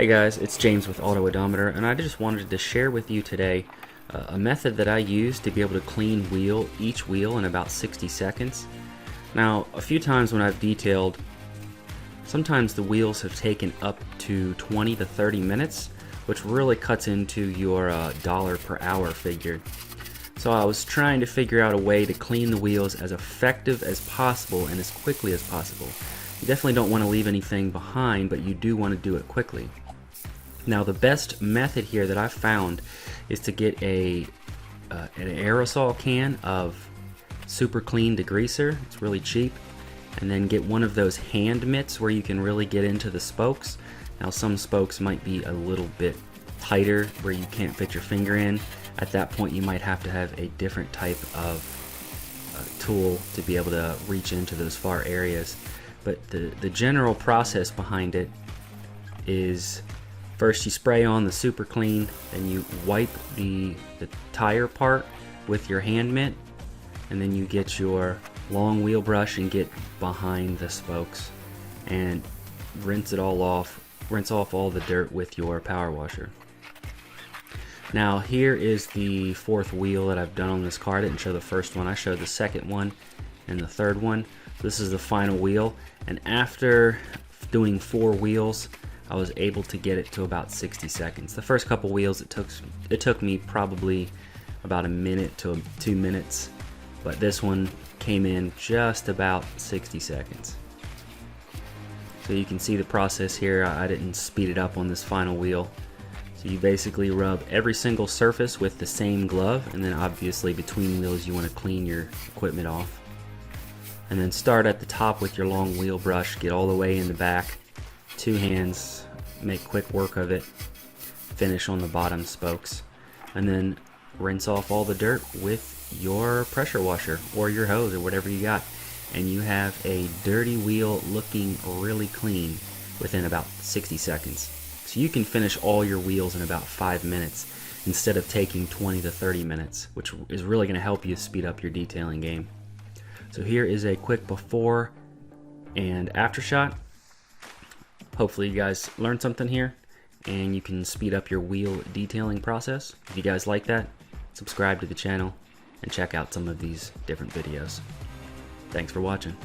Hey guys, it's James with AutOdometer, and I just wanted to share with you today a method that I use to be able to clean each wheel in about 60 seconds. Now, a few times when I've detailed, sometimes the wheels have taken up to 20 to 30 minutes, which really cuts into your dollar per hour figure. So I was trying to figure out a way to clean the wheels as effective as possible and as quickly as possible. You definitely don't want to leave anything behind, but you do want to do it quickly. Now, the best method here that I've found is to get an aerosol can of SuperClean degreaser. It's really cheap. And then get one of those hand mitts where you can really get into the spokes. Now, some spokes might be a little bit tighter where you can't fit your finger in. At that point, you might have to have a different type of tool to be able to reach into those far areas. But the general process behind it is, first you spray on the SuperClean, then you wipe the tire part with your hand mitt, and then you get your long wheel brush and get behind the spokes and rinse off all the dirt with your power washer. Now, here is the fourth wheel that I've done on this car. I didn't show the first one, I showed the second one and the third one. This is the final wheel, and after doing 4 wheels, I was able to get it to about 60 seconds. The first couple wheels, it took me probably about a minute to 2 minutes, but this one came in just about 60 seconds. So you can see the process here. I didn't speed it up on this final wheel. So you basically rub every single surface with the same glove, and then obviously between wheels you want to clean your equipment off. And then start at the top with your long wheel brush, get all the way in the back, 2 hands, make quick work of it, finish on the bottom spokes, and then rinse off all the dirt with your pressure washer or your hose or whatever you got, and you have a dirty wheel looking really clean within about 60 seconds. So you can finish all your wheels in about 5 minutes instead of taking 20 to 30 minutes, which is really going to help you speed up your detailing game. So here is a quick before and after shot. Hopefully you guys learned something here and you can speed up your wheel detailing process. If you guys like that, subscribe to the channel and check out some of these different videos. Thanks for watching.